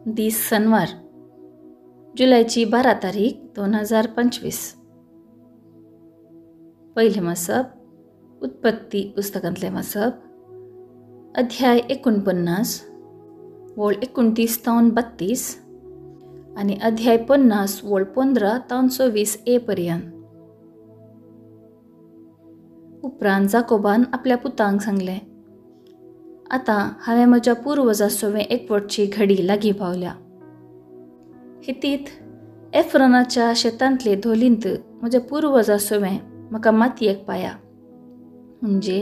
दीस शनिवार, जुलैची 12 तारीख 2025. पहिले मसब, उत्पत्ती पुस्तकांतले मसब, अध्याय 49, वोळ 29 तावन 32 आणि अध्याय 50 वोळ 15 तावन 24 ए पर्यंत. उपरांत जाकोबान आपल्या पुतांक सांगले, आता हांवें म्हज्या पुर्वजां सोवें एकवटची घडी लागीं पावल्या. हितीत एफ्रोनाच्या शेतांतले धोलींत म्हज्या पुर्वजां सोवें म्हाका मातयेक पाया, म्हणजे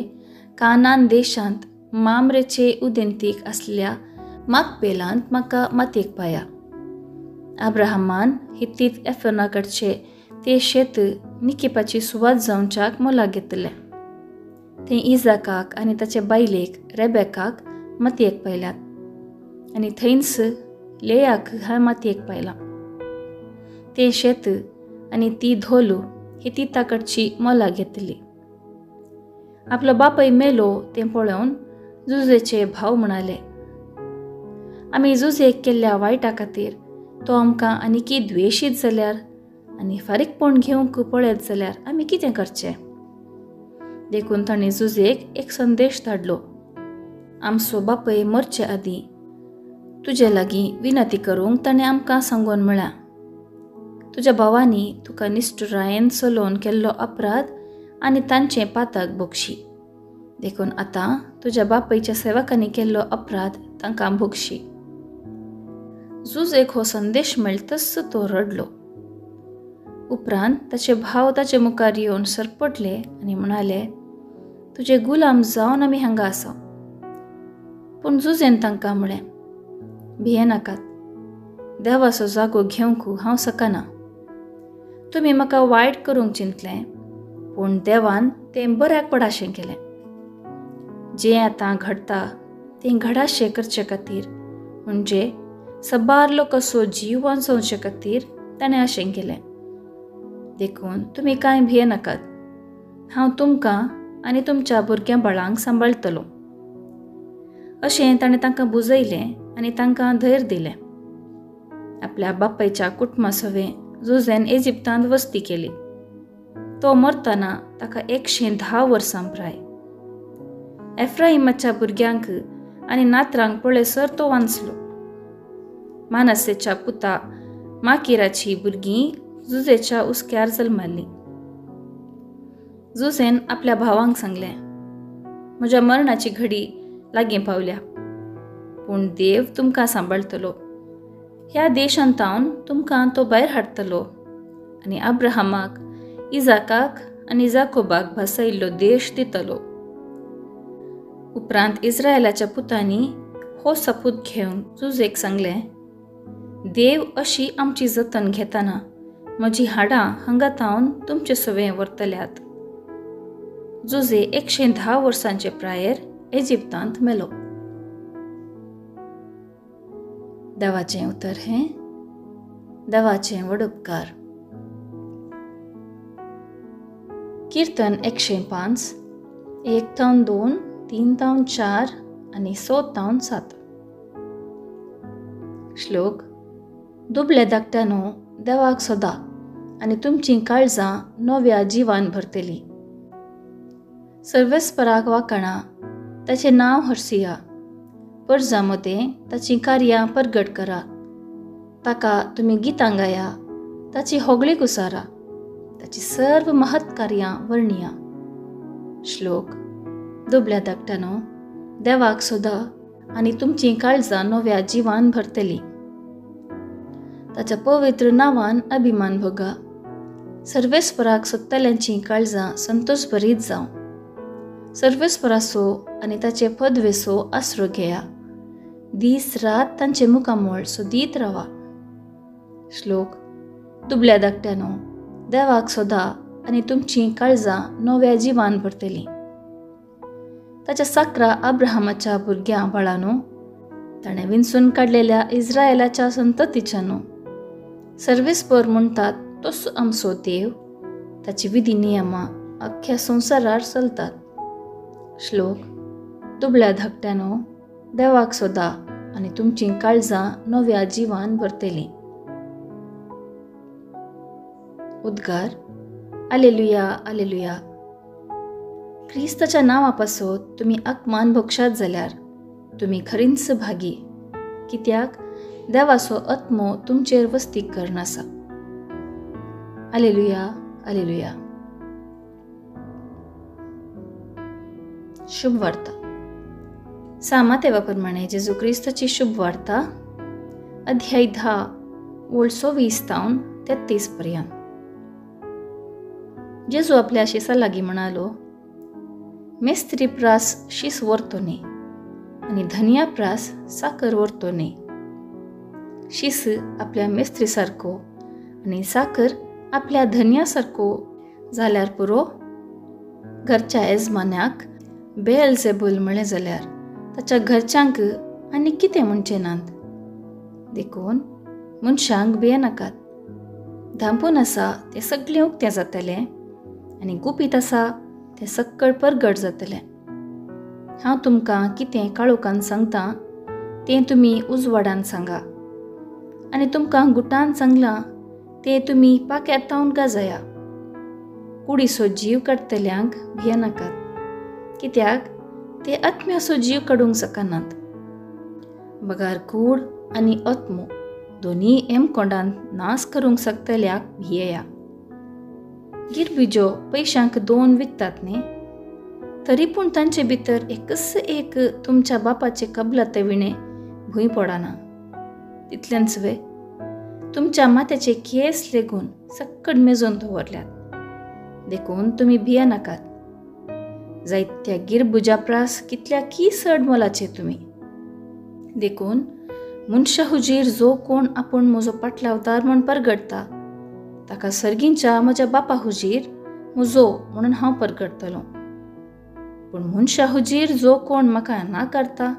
कानान देशांत मामरेचे उदेंतीक आसलेल्या माकपेलांत म्हाका मातयेक पाया. अब्राहमान हितीत एफ्रोना कडचे ते शेत निकेपाची सुवात जावच्याक मोलाक घेतले. ते इजाकाक आनी ताचे बायलेक रेबेकाक मातयेक पायल्यात आनी थंयच लेयाक मातयेक पायला. ते शेत आनी ती धोल हितीता कडची मोलाक घेतली. आपलो बापूय मेलो तें पळोवन जुजेचे भाव म्हणाले, आमी जुजेक केल्ल्या वायटा खातीर तो आमकां आनीकी द्वेशीत जाल्यार आनी फारीकपण घेवंक पळयत जाल्यार आमी कितें करचें? देखून ताणें जुजेक एक संदेश धाडलो, आमचो बापूय मरचे आदीं तुजे लागीं विनंती करूंक ताणें आमकां सांगून म्हळ्या, तुज्या भावांनी तुका निश्ठुरायेन चलोवन केल्लो अपराध आनी तांचें पातक भोगशी. देखून आतां तुज्या बापयच्या सेवकांनी केल्लो अपराध तांकां भोगशी. जुजेक हो संदेश मेळटच तो रडलो. उपरांत ताचे भाव ताचे मुखार येवन सरपटले आनी म्हणाले, तुजे गुलाम जावन आमी हांगा आसा. पूण जुजेन तांकां म्हळें, भिये नाकात, देवाचो जागो घेवंक हांव सकना. तुमी म्हाका वायट करूंक चिंतलें, पूण देवान तें बऱ्याक पडाशें केलें. जें आतां घडटा तें घडाशें करचे खातीर, म्हणजे सबारलो कसो जीव वाचोवचे खातीर ताणें अशें केलें. देखून तुमी कांय भिये नाकात, हांव तुमकां आनी तुमच्या भुरग्यां बाळांक सांबाळटलो. अशें ताणें तांकां बुजयलें आनी तांकां धैर्य दिलें. आपल्या बापायच्या कुटुंबा सवें जुजेन इजिप्तांत वस्ती केली. तो मरतना ताका 110 वर्सां प्राय. एफ्राइमाच्या भुरग्यांक आनी नातरांक पळयसर तो वांचलो. मानसेच्या पुता माकिराची भुरगीं जुजेच्या उस्क्यार जल्मालीं. जुजेन आपल्या भावांक सांगलें, म्हज्या मरणाची घडी लागीं पावल्या, पूण देव तुमकां सांबाळटलो. ह्या देशांतावन तुमकां तो भायर हाडटलो आनी अब्राहमाक, इजाकाक आनी जाकोबाक भासयिल्लो देश दितलो. उपरांत इस्रायेलाच्या पुतांनी हो सपूत घेवन जुजेक सांगलें, देव अशी आमची जतन घेतना म्हजी हाडां हांगा तावन तुमचे सवें व्हरतल्यात. जुजे 110 वर्सांचे प्रायेर इजिप्तांत मेलो. देवाचें उतर हें, देवाचें व्हड उपकार. कीर्तन 105, 1 तावन 2, 3 तावन 4 आनी 6 तावन 7. श्लोक. दुबळे धाकट्यानो, देवाक सदा आनी तुमचीं काळजां नव्या जिवान भरतली. सर्वेस्पराक वाखाणा, ताचें नांव हर्सिया. पर्जा मदें ताचीं कार्यां परगट करा. ताका तुमी गितां गाया, ताची होगळीक उसारा, ताची सर्व महत् कार्यां वर्णिया. श्लोक. दुबळ्या धाकट्यानो, देवाक सदा आनी तुमचीं काळजां नव्या जिवान भरतली. ताच्या पवित्र नांवान अभिमान भोगा. सर्वेस्पराक सोदतल्यांचीं काळजां संतोश भरीत जावं. सर्वेस्पराचो आनी ताचे पदवेचो आसरो घेया. दीस रात तांचे मुखामोळ सोदीत रावा. श्लोक. दुबळ्या धाकट्यानो, देवाक सदा आनी तुमचीं काळजां नव्या जिवान भरतलीं. ताच्या साकरा अब्राहमाच्या भुरग्यां बाळांनो, ताणें विंचून काडलेल्या इस्रायेलाच्या संततीच्यानो, सर्वेस्पर म्हणटात तसो आमचो देव, ताची विधी नियमां अख्ख्या संवसारार चलतात. श्लोक. दुबळ्या धाकट्यानो, देवाक सदा आनी तुमची काळजां नव्या जिवान भरतली. उद्गार. आलेलुया, आलेलुया. क्रिस्ताच्या नांवा पासत तुमी आत्मान भोगशात जाल्यार तुमी खरींच भागी, कित्याक देवाचो आत्मो तुमचेर वस्ती करून आसा. आलेलुया, आलेलुया. शुभ वार्ता. सामातेवा प्रमाणे जेजू क्रिस्ताची शुभ वार्ता अध्याय 10 ओळ 26 तावन 33 पर्यंत. जेजू आपल्या शिसा लागीं म्हणालो, मेस्त्री प्रास शीस व्हरतो न्ही आनी धनिया प्रास साकर व्हरतो न्ही. शीस आपल्या मेस्त्री सारको आनी साकर आपल्या धनिया सारको जाल्यार पुरो. घरच्या येजमान्याक बेएल्झेबूल म्हळें जाल्यार ताच्या घरच्यांक आनी कितें म्हणचे नात. देखून मनशांक भियेनाकात. धांपून आसा तें सगळें उक्तें जातलें आनी गुपीत आसा तें सक्कळ परगट जातलें. हांव तुमकां कितें काळोखान सांगतां तें तुमी उजवाडान सांगा, आनी तुमकां गुटान सांगलां तें तुमी पाक्यार तावनका जाया. कुडीचो जीव काडटल्यांक भियेनाकात, कित्याक ते आत्म्याचो जीव काडूंक शकनात. बगार कूड आनी आत्मो दोनी एमकोंडान नास करूंक शकतल्याक भियेया. गिरबिजो पयशांक 2 विकतात न्ही, तरी पूण तांचे भितर एकच एक तुमच्या बापाचे कबलाते विणे भूंय पडना. तितलेंच वे तुमच्या माथ्याचे केस लेगून सक्कड मेजून दवरल्यात. देखून तुमी भियेनाकात. जायत्या गिरबुजा प्रास कितल्या की चड मोलाचे तुमी. देखून मनशा हुजीर जो कोण आपूण म्हजो पाटलावतार म्हूण परगडटा ताका सर्गींच्या म्हज्या बापा हुजीर म्हजो म्हणून हांव परगडटलों. पूण मनशा हुजीर जो कोण म्हाका नाकारता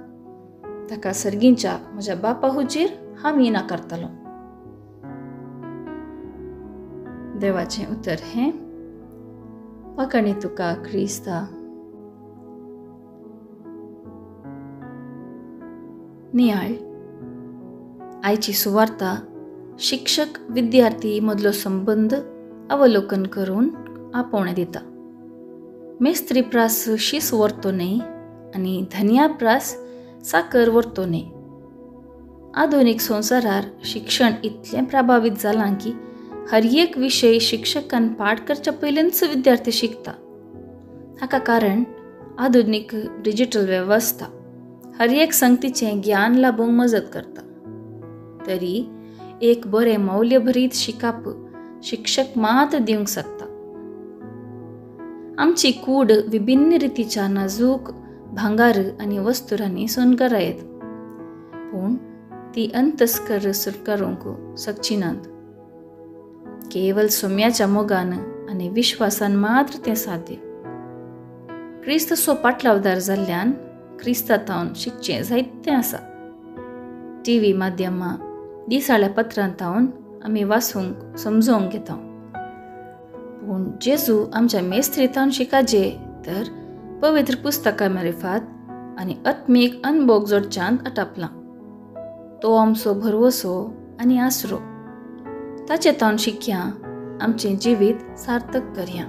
ताका सर्गींच्या म्हज्या बापा हुजीर हांव नाकारतलों. देवाचें उतर हें. वाकणी तुका क्रिस्ता. नियाळ. आयची सुवार्ता शिक्षक विद्यार्थी मदलो संबंध अवलोकन करून आपोवणें दिता. मेस्त्री प्रास शीस व्हरतो न्ही आनी धनिया प्रास साकर व्हरतो न्ही. आधुनीक संवसारार शिक्षण इतलें प्रभावीत जालां की हर एक विशय शिक्षकान पाठ करच्या पयलींच विद्यार्थी शिकता. हाका कारण आधुनीक डिजिटल वेवस्था हर एक संगतीचें ज्ञान लाभूंक मजत करता. तरी एक बरें मौल्यभरीत शिकाप शिक्षक मात दिवंक शकता. आमची कूड विभिन्न रितीच्या नाजूक भांगार आनी वस्तुरांनी सोनगरायत, पूण ती अंतस्कर सुटकारूंक शकची नात. केवल सोम्याच्या मोगान आनी विश्वासान मात्र तें साध्य. क्रिस्ताचो पाटलावदार जाल्ल्यान क्रिस्तांतावन शिकचें जायतें आसा. टीव्ही माध्यमां दिसाळ्या पत्रांतावन आमी वाचूंक समजोवंक घेता. पूण जेजू आमच्या मेस्त्रीतावन शिकाजे तर पवित्र पुस्तका मार्फत आनी आत्मीक अनुभव जोडच्यांत आटापला. तो आमचो भरवसो आनी आसरो. ताचे तावन शिकया आमचें जिवीत सार्थक करया.